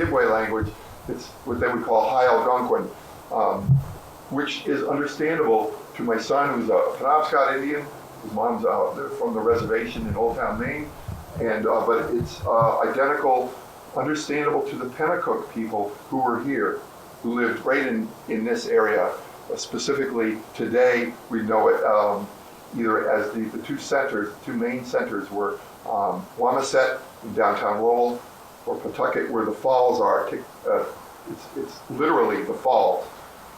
Ojibwe language, it's what they would call High Algonquin, which is understandable to my son, who's a Penobscot Indian. His mom's from the reservation in Old Town, Maine, and but it's identical, understandable to the Pennacook people who were here, who lived right in this area. Specifically today, we know it either as the two main centers were Wamesett in downtown Lowell, or Pawtucket, where the falls are. It's literally the falls.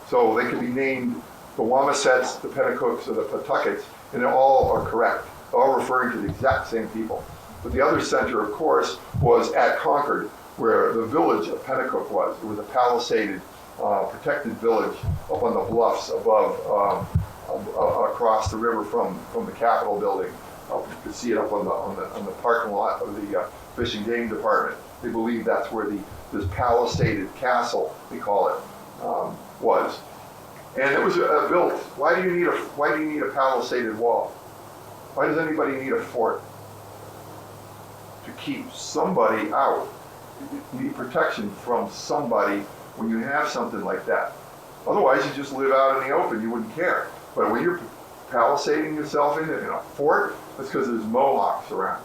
So they could be named the Wamesetts, the Pennacooks, or the Pawtuckets, and they all are correct, all referring to the exact same people. But the other center, of course, was at Concord, where the village of Pennacook was. It was a palisaded, protected village up on the bluffs above, across the river from the Capitol building. You could see it up on the parking lot of the Fish and Game Department. They believe that's where this palisaded castle, they call it, was. And it was built. Why do you need a palisaded wall? Why does anybody need a fort? To keep somebody out. You need protection from somebody when you have something like that. Otherwise, you just live out in the open. You wouldn't care. But when you're palisading yourself in a fort, that's because there's Mohawks around.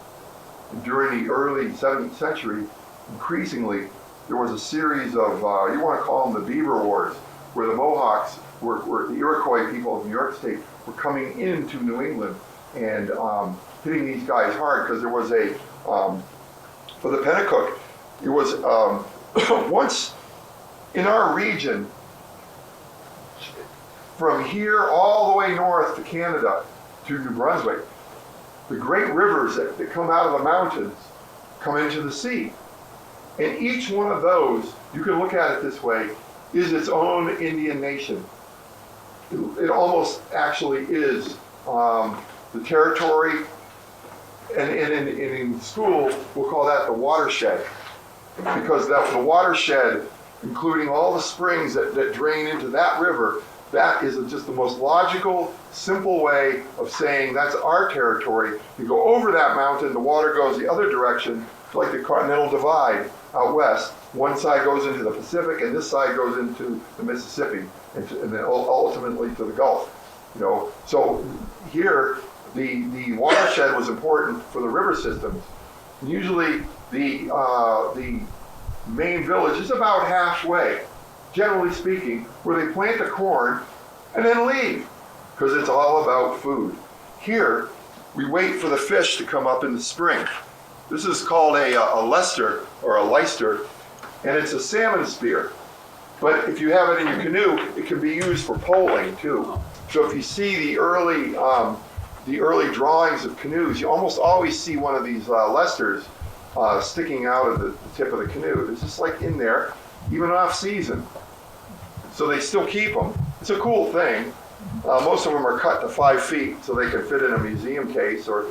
And during the early 17th century, increasingly, there was a series of, you want to call them the Beaver Wars, where the Mohawks were the Iroquois people of New York State were coming into New England and hitting these guys hard, because there was a, for the Pennacook, it was once in our region, from here all the way north to Canada, to New Brunswick, the great rivers that come out of the mountains come into the sea. And each one of those, you can look at it this way, is its own Indian nation. It almost actually is the territory, and in school, we'll call that the watershed, because the watershed, including all the springs that drain into that river, that is just the most logical, simple way of saying that's our territory. You go over that mountain, the water goes the other direction, like the Continental Divide out west. One side goes into the Pacific, and this side goes into the Mississippi, and then ultimately to the Gulf. So here, the watershed was important for the river systems. And usually, the main village is about halfway, generally speaking, where they plant the corn and then leave, because it's all about food. Here, we wait for the fish to come up in the spring. This is called a Leicester, or a Leicester, and it's a salmon spear. But if you have it in your canoe, it can be used for poling too. So if you see the early drawings of canoes, you almost always see one of these Leicesters sticking out of the tip of the canoe. It's just like in there, even off season. So they still keep them. It's a cool thing. Most of them are cut to 5 feet so they can fit in a museum case, or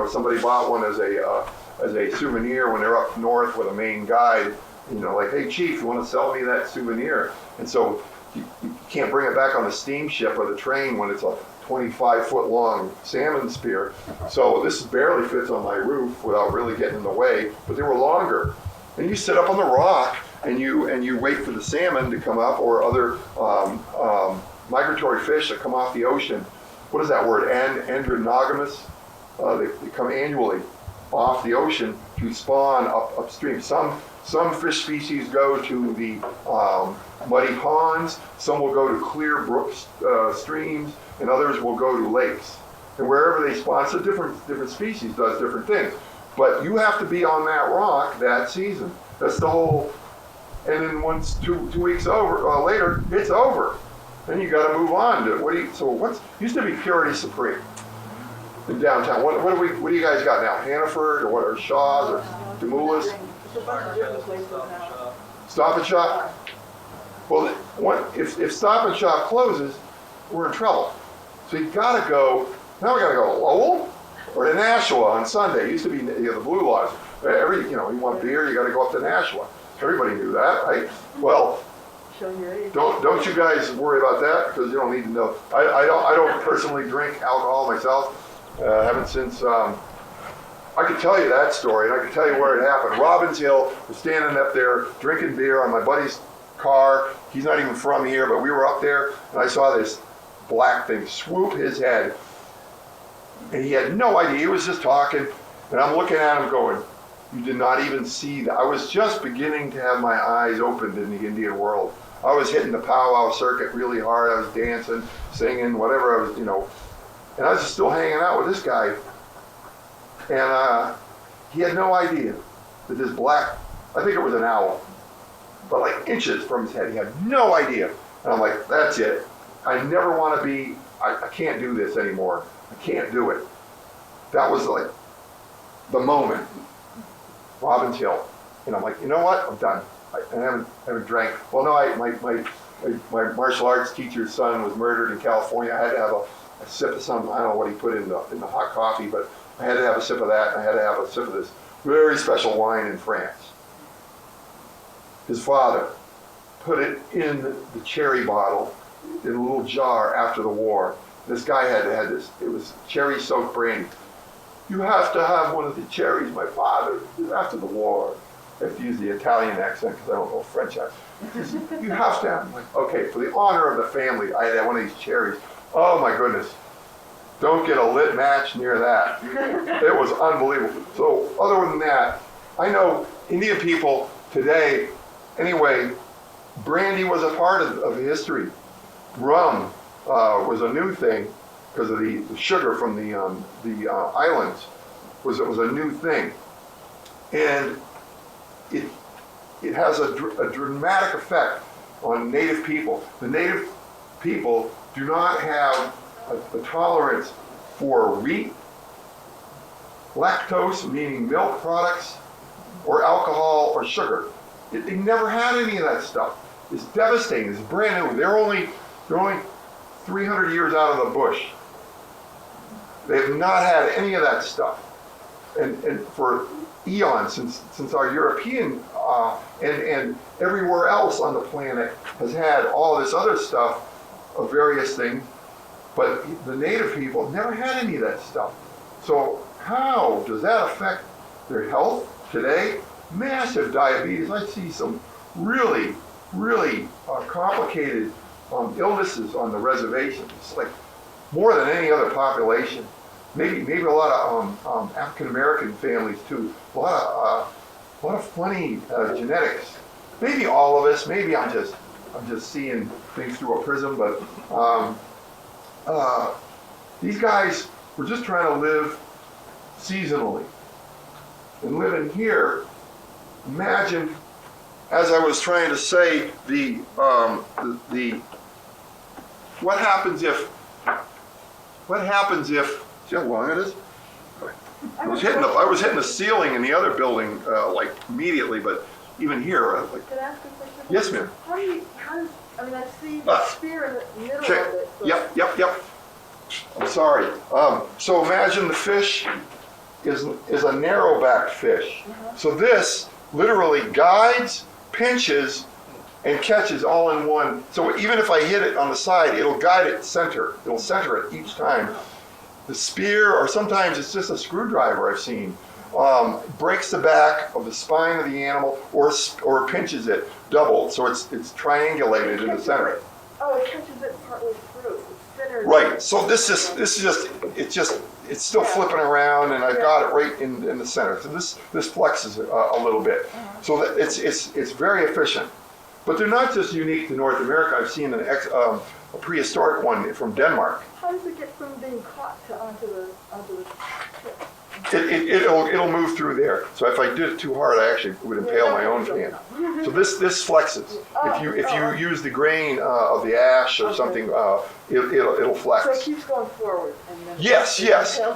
somebody bought one as a souvenir when they're up north with a Maine guide. Like, hey chief, you want to sell me that souvenir? And so you can't bring it back on the steamship or the train when it's a 25-foot long salmon spear. So this barely fits on my roof without really getting in the way, but they were longer. And you sit up on the rock and you wait for the salmon to come up, or other migratory fish that come off the ocean. What is that word? Andronogamous? They come annually off the ocean to spawn upstream. Some fish species go to the muddy ponds, some will go to clear brooks, streams, and others will go to lakes. And wherever they spawn, so different species does different things. But you have to be on that rock that season. That's the whole, and then once two weeks later, it's over. Then you got to move on to what's used to be Purity Supreme in downtown. What do you guys got now? Hannaford, or Shaw's, or Demoulas? Stop and Shop. Well, if Stop and Shop closes, we're in trouble. So you got to go. Now we got to go to Lowell or to Nashua on Sunday. It used to be the Blue Lodge. You want beer, you got to go up to Nashua. Everybody knew that, right? Well, don't you guys worry about that, because you don't need to know. I don't personally drink alcohol myself. Haven't since I could tell you that story, and I could tell you where it happened. Robbins Hill was standing up there drinking beer on my buddy's car. He's not even from here, but we were up there, and I saw this black thing swoop his head, and he had no idea. He was just talking, and I'm looking at him going, you did not even see that. I was just beginning to have my eyes opened in the Indian world. I was hitting the powwow circuit really hard. I was dancing, singing, whatever I was, and I was just still hanging out with this guy. And he had no idea that this black, I think it was an owl, but like inches from his head, he had no idea. And I'm like, that's it. I never want to be, I can't do this anymore. I can't do it. That was like the moment. Robbins Hill. And I'm like, you know what? I'm done. I haven't drank. Well, no, my martial arts teacher's son was murdered in California. I had to have a sip of some, I don't know what he put in the hot coffee, but I had to have a sip of that, and I had to have a sip of this very special wine in France. His father put it in the cherry bottle in a little jar after the war. This guy had this, it was cherry-soaked brandy. You have to have one of the cherries, my father, after the war. I have to use the Italian accent because I don't know French accent. You have to have, I'm like, okay, for the honor of the family, I had one of these cherries. Oh my goodness. Don't get a lit match near that. It was unbelievable. So other than that, I know Indian people today, anyway, brandy was a part of history. Rum was a new thing because of the sugar from the islands. Was a new thing. And it has a dramatic effect on native people. The native people do not have a tolerance for wheat, lactose, meaning milk products, or alcohol or sugar. They never had any of that stuff. It's devastating. It's brand new. They're only 300 years out of the bush. They have not had any of that stuff. And for eons, since our European and everywhere else on the planet has had all this other stuff of various things, but the native people never had any of that stuff. So how does that affect their health today? Massive diabetes. I see some really complicated illnesses on the reservations. It's like more than any other population. Maybe a lot of African American families too. A lot of funny genetics. Maybe all of us. Maybe I'm just seeing things through a prism. But these guys were just trying to live seasonally and living here. Imagine, as I was trying to say, the what happens if see how long it is? I was hitting the ceiling in the other building like immediately, but even here, like. Can I ask a question? Yes, ma'am. I see the spear in the middle check. of it. So Yep. I'm sorry. So imagine the fish is a narrow-backed fish. So this literally guides, pinches, and catches all in one. So even if I hit it on the side, it'll guide it center. It'll center it each time. The spear, or sometimes it's just a screwdriver I've seen, breaks the back of the spine of the animal or pinches it double. So it's triangulated in the center. it catches it partly through. It's centered. Right. So this is just it's still flipping around, and I've got it right in the center. So this flexes a little bit. So that it's very efficient. But they're not just unique to North America. I've seen a prehistoric one from Denmark. How does it get from being caught onto the tip? It'll move through there. So if I did it too hard, I actually would impale my own hand. So this flexes. If you use the grain of the ash or something, it'll flex. So it keeps going forward. And then Yes.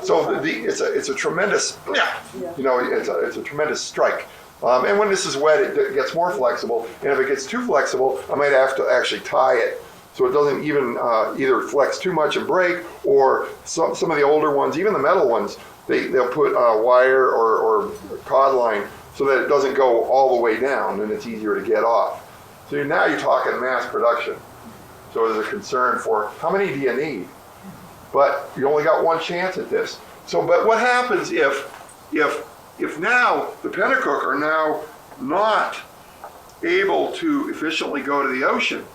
So it's a tremendous, it's a tremendous strike. And when this is wet, it gets more flexible. And if it gets too flexible, I might have to actually tie it so it doesn't even either flex too much and break, or some of the older ones, even the metal ones, they'll put wire or cod line so that it doesn't go all the way down and it's easier to get off. So now you're talking mass production. So there's a concern for how many do you need? But you only got one chance at this. So, but what happens if if now the Pennacook are now not able to efficiently go to the ocean,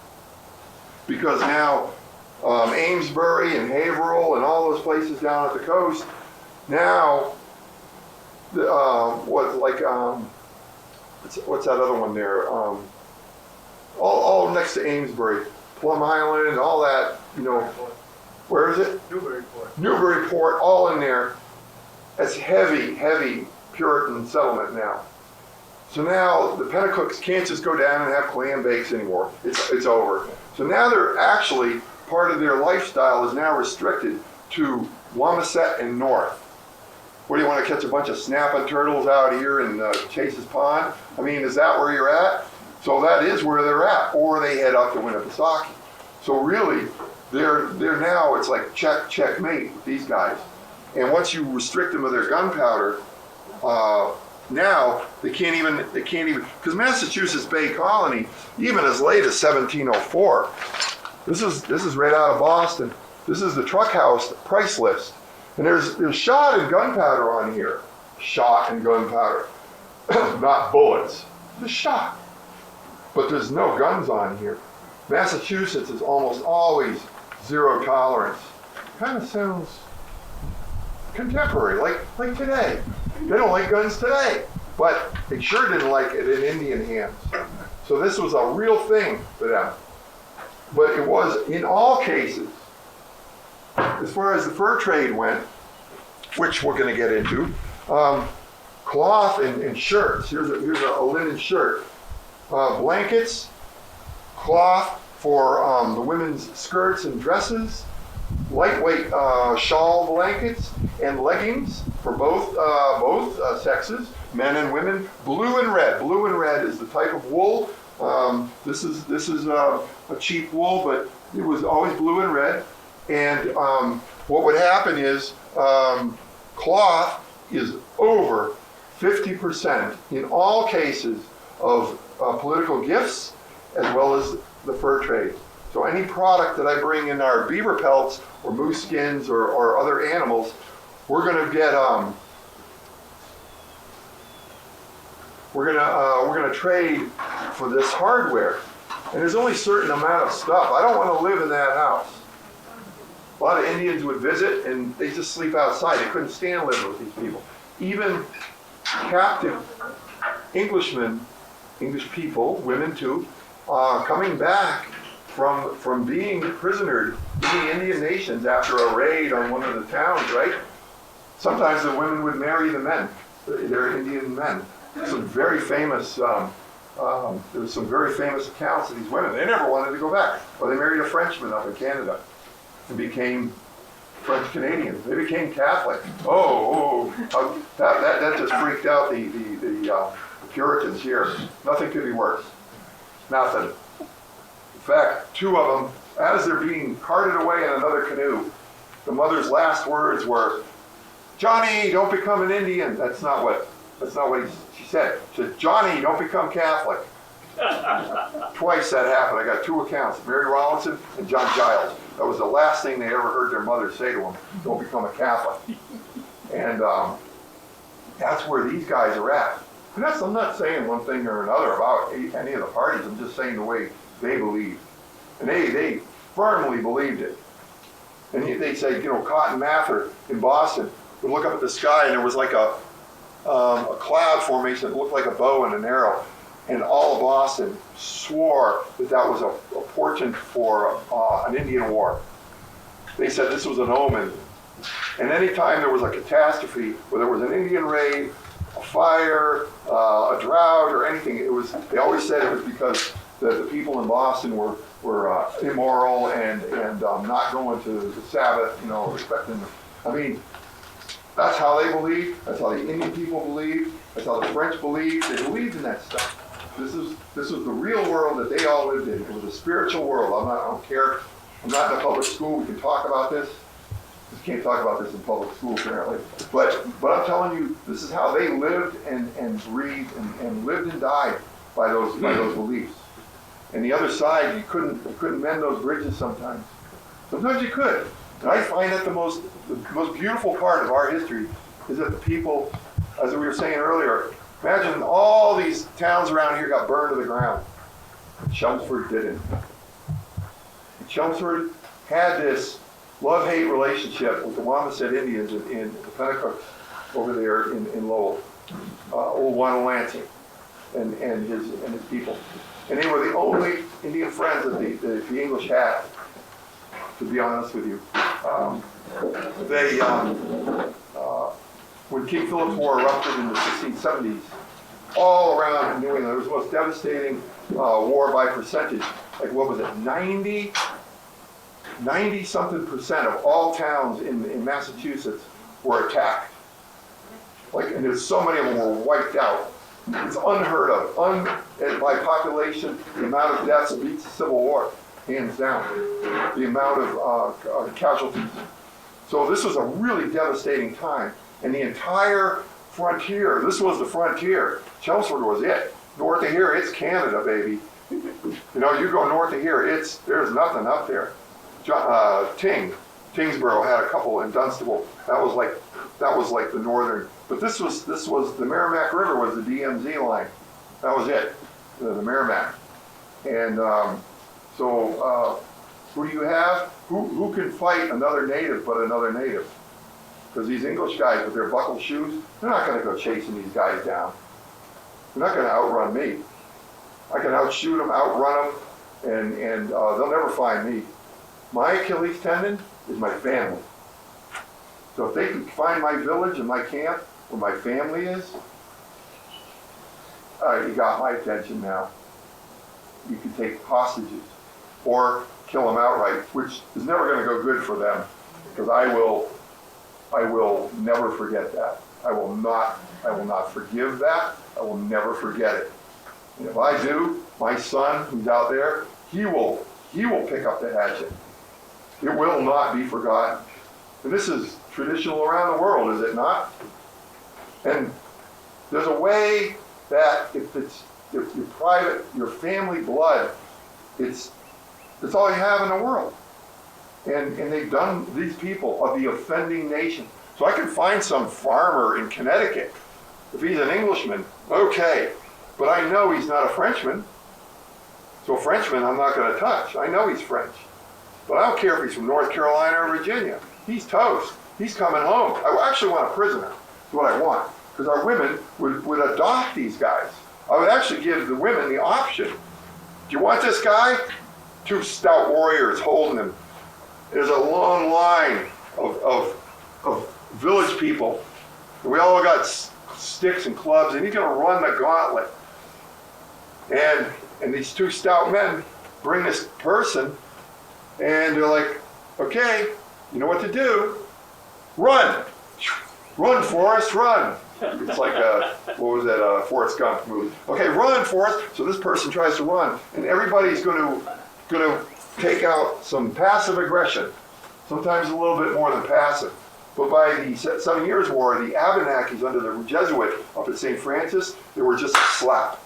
because now Amesbury and Haverhill and all those places down at the coast, now what's that other one there? All next to Amesbury, Plum Island, all that, where is it? Newburyport. Newburyport, all in there. That's heavy Puritan settlement now. So now the Pennacooks can't just go down and have clam bakes anymore. It's over. So now they're actually, part of their lifestyle is now restricted to Wamiset and north. What do you want to catch a bunch of snapping turtles out here in Chase's Pond? I mean, is that where you're at? So that is where they're at, or they head up to Winnipesaukee. So really, they're now, it's like checkmate with these guys. And once you restrict them of their gunpowder, now they can't even, because Massachusetts Bay Colony, even as late as 1704, this is right out of Boston. This is the truck house price list. And there's shot and gunpowder on here. Shot and gunpowder. Not bullets. The shot. But there's no guns on here. Massachusetts is almost always zero tolerance. Kind of sounds contemporary, like today. They don't like guns today, but they sure didn't like it in Indian hands. So this was a real thing for them. But it was, in all cases, as far as the fur trade went, which we're going to get into, cloth and shirts. Here's a linen shirt. Blankets, cloth for the women's skirts and dresses, lightweight shawl blankets, and leggings for both sexes, men and women. Blue and red. Blue and red is the type of wool. This is a cheap wool, but it was always blue and red. And what would happen is cloth is over 50% in all cases of political gifts as well as the fur trade. So any product that I bring in our beaver pelts or moose skins or other animals, we're going to get we're going to trade for this hardware. And there's only a certain amount of stuff. I don't want to live in that house. A lot of Indians would visit and they just sleep outside. They couldn't stand living with these people. Even captive Englishmen, English people, women too, coming back from being prisonered in the Indian nations after a raid on one of the towns, right? Sometimes the women would marry the men. They're Indian men. Some very famous, there was some very famous accounts of these women. They never wanted to go back. Or they married a Frenchman up in Canada and became French Canadians. They became Catholic. That just freaked out the Puritans here. Nothing could be worse. Nothing. In fact, two of them, as they're being carted away in another canoe, the mother's last words were, "Johnny, don't become an Indian." That's not what she said. She said, "Johnny, don't become Catholic." Twice that happened. I got two accounts, Mary Rollinson and John Giles. That was the last thing they ever heard their mother say to them, "Don't become a Catholic." And that's where these guys are at. And I'm not saying one thing or another about any of the parties. I'm just saying the way they believe. And they firmly believed it. And they say, Cotton Mather in Boston would look up at the sky and there was like a cloud formation that looked like a bow and an arrow. And all of Boston swore that was a portent for an Indian war. They said this was an omen. And anytime there was a catastrophe, whether it was an Indian raid, a fire, a drought, or anything, they always said it was because the people in Boston were immoral and not going to the Sabbath, respecting them. I mean, that's how they believed. That's how the Indian people believed. That's how the French believed. They believed in that stuff. This was the real world that they all lived in. It was a spiritual world. I don't care. I'm not in a public school. We can talk about this. Just can't talk about this in public school apparently. But I'm telling you, this is how they lived and breathed and lived and died by those beliefs. And the other side, you couldn't mend those bridges sometimes. Sometimes you could. And I find that the most beautiful part of our history is that the people as we were saying earlier, imagine all these towns around here got burned to the ground. Chelmsford didn't. Chelmsford had this love-hate relationship with the Wamisit Indians in the Pentecost over there in Lowell, Old Lansing, and his people. And they were the only Indian friends that the English had, to be honest with you. When King Philip's War erupted in the 1670s, all around New England, it was the most devastating war by percentage. Like, what was it, 90-something% of all towns in Massachusetts were attacked. Like, and there's so many of them were wiped out. It's unheard of. And by population, the amount of deaths beats the Civil War, hands down. The amount of casualties. So this was a really devastating time. And the entire frontier, this was the frontier. Chelmsford was it. North of here, it's Canada, baby. You know, you go north of here, there's nothing up there. Tingsboro had a couple in Dunstable. That was like the northern. But this was the Merrimack River was the DMZ line. That was it, the Merrimack. And so who do you have? Who can fight another native but another native? Because these English guys with their buckled shoes, they're not going to go chasing these guys down. They're not going to outrun me. I can outshoot them, outrun them, and they'll never find me. My Achilles tendon is my family. So if they can find my village and my camp where my family is, you got my attention now. You can take hostages or kill them outright, which is never going to go good for them, because I will never forget that. I will not forgive that. I will never forget it. And if I do, my son who's out there, he will pick up the hatchet. It will not be forgotten. And this is traditional around the world, is it not? And there's a way that if your private, your family blood, it's all you have in the world. And they've done these people of the offending nation. So I can find some farmer in Connecticut. If he's an Englishman, okay. But I know he's not a Frenchman. So a Frenchman I'm not going to touch. I know he's French. But I don't care if he's from North Carolina or Virginia. He's toast. He's coming home. I actually want a prisoner. That's what I want. Because our women would adopt these guys. I would actually give the women the option. Do you want this guy? 2 stout warriors holding him. There's a long line of village people. We all got sticks and clubs, and he's going to run the gauntlet. And these 2 stout men bring this person, and they're like, okay, you know what to do. Run! Run, Forrest, run! It's like what was that Forrest Gump movie? Okay, run, Forrest! So this person tries to run, and everybody's going to take out some passive aggression, sometimes a little bit more than passive. But by the 7 Years' War, the Abenakis under the Jesuit up at St. Francis, they were just a slap.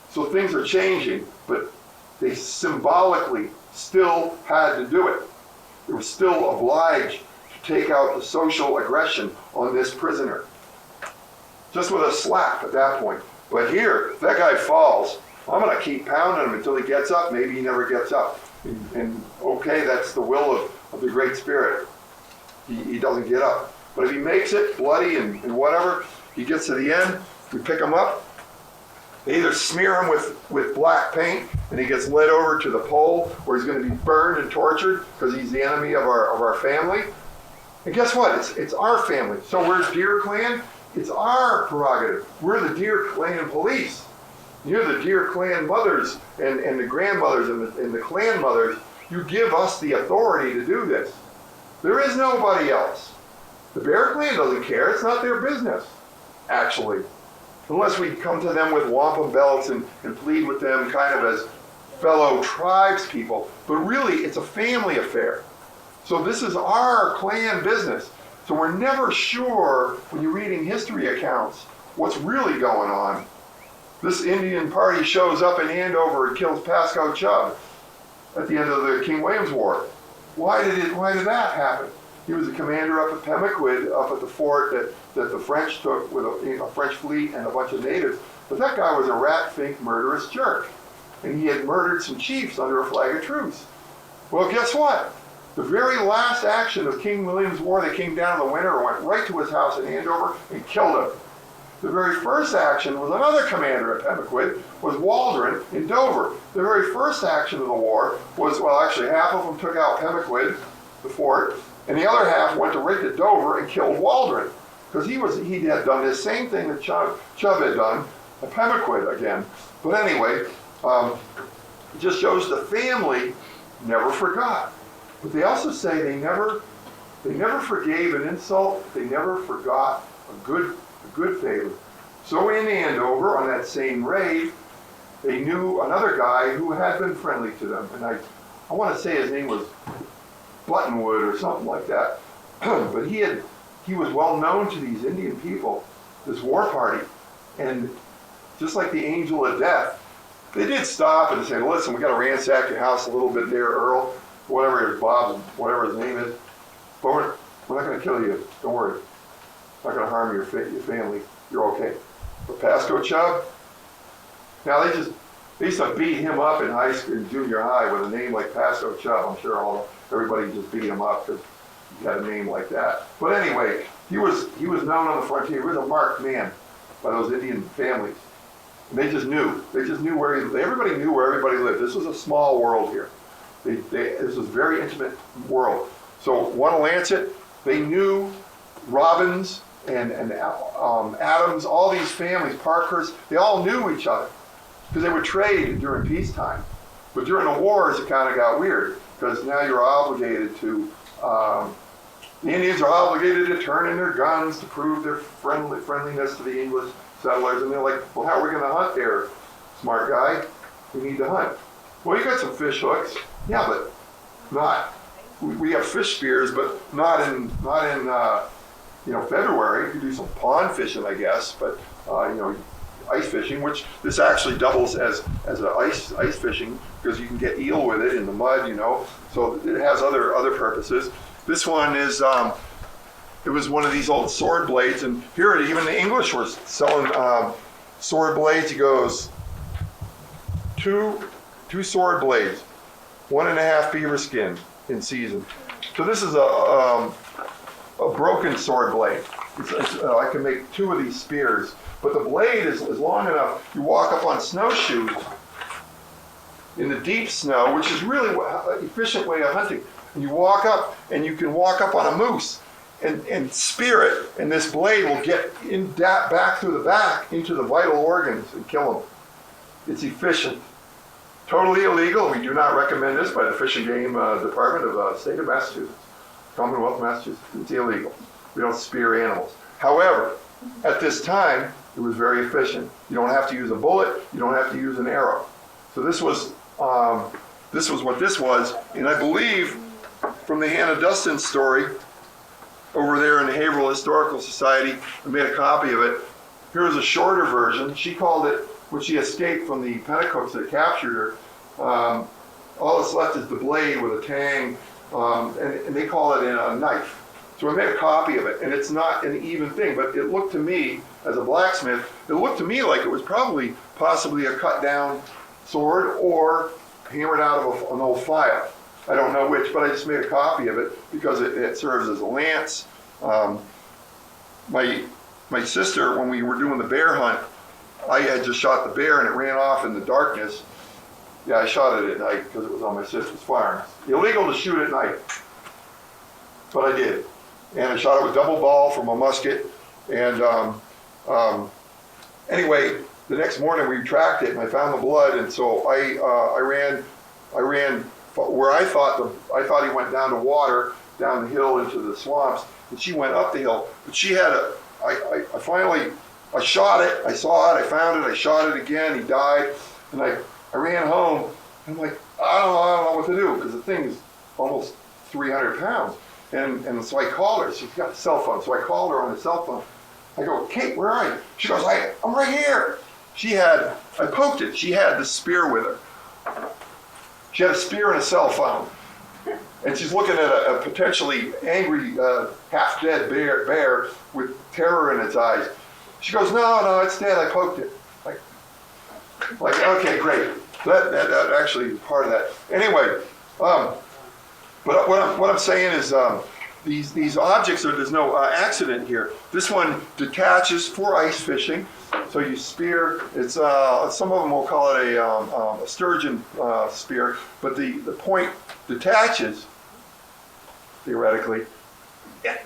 So things are changing, but they symbolically still had to do it. They were still obliged to take out the social aggression on this prisoner. Just with a slap at that point. But here, if that guy falls, I'm going to keep pounding him until he gets up. Maybe he never gets up. And okay, that's the will of the Great Spirit. He doesn't get up. But if he makes it bloody and whatever, he gets to the end, we pick him up. They either smear him with black paint and he gets led over to the pole where he's going to be burned and tortured because he's the enemy of our family. And guess what? It's our family. So where's Deer Clan? It's our prerogative. We're the Deer Clan police. You're the Deer Clan mothers and the grandmothers and the clan mothers. You give us the authority to do this. There is nobody else. The Bear Clan doesn't care. It's not their business, actually. Unless we come to them with wampum belts and plead with them kind of as fellow tribes people. But really, it's a family affair. So this is our clan business. So we're never sure, when you're reading history accounts, what's really going on. This Indian party shows up in Andover and kills Pasco Chubb at the end of the King William's War. Why did that happen? He was a commander up at Pemaquid, up at the fort that that the French took with a French fleet and a bunch of natives, but that guy was a rat-fink, murderous jerk. And he had murdered some chiefs under a flag of truce. Well, guess what? The very last action of King William's War, they came down in the winter and went right to his house in Andover and killed him. The very first action was another commander at Pemaquid, was Waldron in Dover. The very first action of the war was, well, actually half of them took out Pemaquid, the fort, and the other half went right to Dover and killed Waldron. Because he had done this same thing that Chubb had done at Pemaquid again. But anyway, it just shows the family never forgot. But they also say they never forgave an insult. They never forgot a good favor. So in Andover, on that same raid, they knew another guy who had been friendly to them. And I want to say his name was Buttonwood or something like that. But he was well known to these Indian people, this war party. And just like the angel of death, they did stop and say, listen, we got to ransack your house a little bit there, Earl, whatever his Bob, whatever his name is. But we're not going to kill you. Don't worry. Not going to harm your family. You're okay. But Pasco Chubb, now they used to beat him up in high school, in junior high, with a name like Pasco Chubb. I'm sure everybody just beat him up because he had a name like that. But anyway, he was known on the frontier. He was a marked man by those Indian families. And they just knew. They just knew everybody knew where everybody lived. This was a small world here. This was a very intimate world. So Wanalancet, they knew Robbins and Adams, all these families, Parkhurst, they all knew each other because they would trade during peacetime. But during the wars, it kind of got weird because now you're obligated to, the Indians are obligated to turn in their guns to prove their friendliness to the English settlers. And they're like, well, how are we going to hunt there, smart guy? We need to hunt. Well, you got some fish hooks. Yeah, but not, we have fish spears, but not in February. You could do some pond fishing, I guess, but, ice fishing, which this actually doubles as an ice fishing because you can get eel with it in the mud, so it has other purposes. This one is, it was one of these old sword blades, and here even the English were selling sword blades. He goes, two sword blades, 1.5 beaver skin in season. So this is a broken sword blade. I can make 2 of these spears, but the blade is long enough. You walk up on snowshoes in the deep snow, which is really an efficient way of hunting. And you walk up, and you can walk up on a moose and spear it, and this blade will get back through the back into the vital organs and kill them. It's efficient. Totally illegal. We do not recommend this by the Fish and Game Department of the state of Massachusetts, Commonwealth of Massachusetts. It's illegal. We don't spear animals. However, at this time, it was very efficient. You don't have to use a bullet. You don't have to use an arrow. So this was what this was, and I believe from the Hannah Dustin story over there in the Haverhill Historical Society, I made a copy of it. Here's a shorter version. She called it, when she escaped from the Petticooks that captured her, all that's left is the blade with a tang, and they call it a knife. So I made a copy of it, and it's not an even thing, but it looked to me, as a blacksmith, it looked to me like it was possibly a cut down sword or hammered out of an old file. I don't know which, but I just made a copy of it because it serves as a lance. My sister, when we were doing the bear hunt, I had just shot the bear and it ran off in the darkness. Yeah, I shot it at night because it was on my sister's farm. Illegal to shoot at night, but I did. And I shot it with double ball from a musket. And anyway, the next morning we tracked it and I found the blood. And so I ran where I thought he went down to water, down the hill into the swamps, and she went up the hill. But she had I shot it, I saw it, I found it, I shot it again, he died, and I ran home, and I'm like, I don't know what to do, because the thing is almost 300 pounds. And so I called her, she's got a cell phone, so I called her on the cell phone. I go, Kate, where are you? She goes, I'm right here. I poked it, she had the spear with her. She had a spear and a cell phone. And she's looking at a potentially angry, half-dead bear with terror in its eyes. She goes, no, it's dead, I poked it. Like okay, great. That actually is part of that. Anyway, but what I'm saying is these objects, there's no accident here. This one detaches for ice fishing. So you spear, it's some of them will call it a sturgeon spear, but the point detaches, theoretically. Yeah.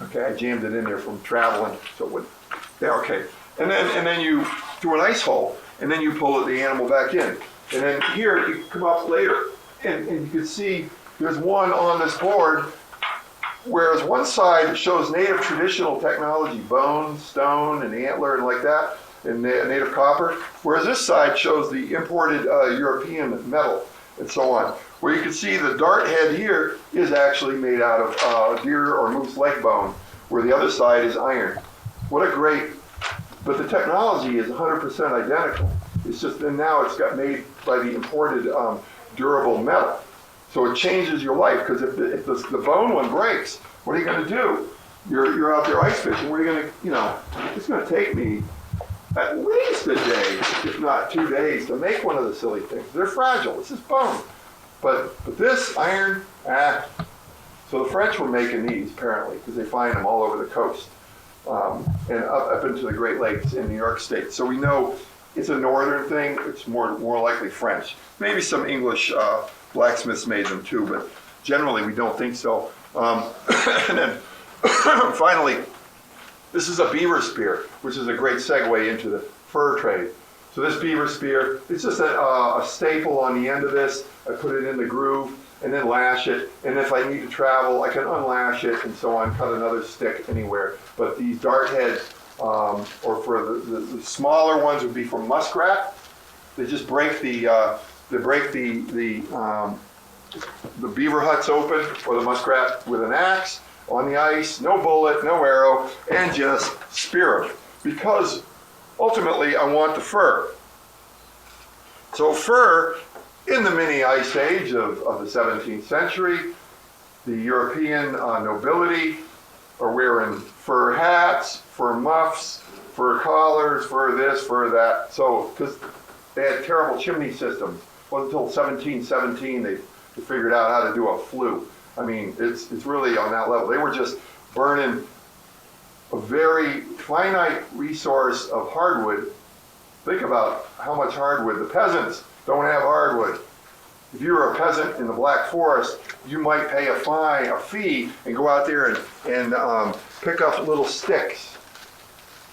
Okay, I jammed it in there from traveling, so it would, yeah, okay. And then you, through an ice hole, and then you pull the animal back in. And then here, you come up later, and you can see there's one on this board, whereas one side shows native traditional technology, bone, stone, and antler, and like that, and native copper, whereas this side shows the imported European metal, and so on. Where you can see the dart head here is actually made out of deer or moose leg bone, where the other side is iron. What a great, but the technology is 100% identical. It's just, and now it's got made by the imported durable metal. So it changes your life, because if the bone one breaks, what are you going to do? You're out there ice fishing. Where are you going to, it's going to take me at least a day, if not 2 days, to make one of the silly things. They're fragile. It's just bone. But this iron, So the French were making these apparently, because they find them all over the coast and up into the Great Lakes in New York State. So we know it's a northern thing. It's more likely French. Maybe some English blacksmiths made them too, but generally we don't think so. And then finally, this is a beaver spear, which is a great segue into the fur trade. So this beaver spear, it's just a staple on the end of this. I put it in the groove and then lash it. And if I need to travel, I can unlash it and so on, cut another stick anywhere. But these dart heads, or for the smaller ones would be for muskrat. They just break the beaver huts open, or the muskrat, with an axe on the ice, no bullet, no arrow, and just spear them. Because ultimately I want the fur. So fur, in the mini ice age of the 17th century, the European nobility are wearing fur hats, fur muffs, fur collars, fur this, fur that. So, because they had terrible chimney systems. It wasn't until 1717 they figured out how to do a flue. I mean, it's really on that level. They were just burning a very finite resource of hardwood. Think about how much hardwood. The peasants don't have hardwood. If you were a peasant in the Black Forest, you might pay a fee, and go out there and pick up little sticks.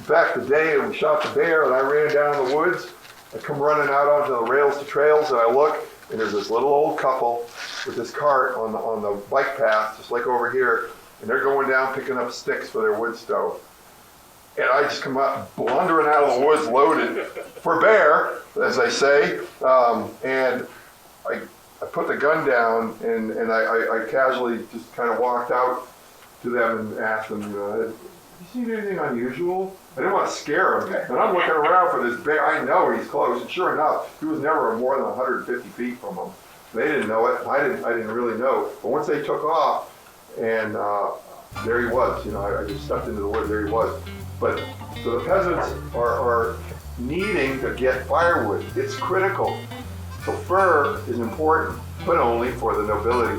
Back the day when we shot the bear and I ran down the woods, I come running out onto the rails to trails, and I look, and there's this little old couple with this cart on the bike path, just like over here, and they're going down picking up sticks for their wood stove. And I just come up blundering out of the woods loaded for bear, as they say, and I put the gun down, and I casually just kind of walked out to them and asked them, have you seen anything unusual? I didn't want to scare them, and I'm looking around for this bear. I know he's close, and sure enough, he was never more than 150 feet from them. They didn't know it. I didn't really know. But once they took off, and there he was. I just stepped into the woods. There he was. But so the peasants are needing to get firewood. It's critical. So fur is important, but only for the nobility.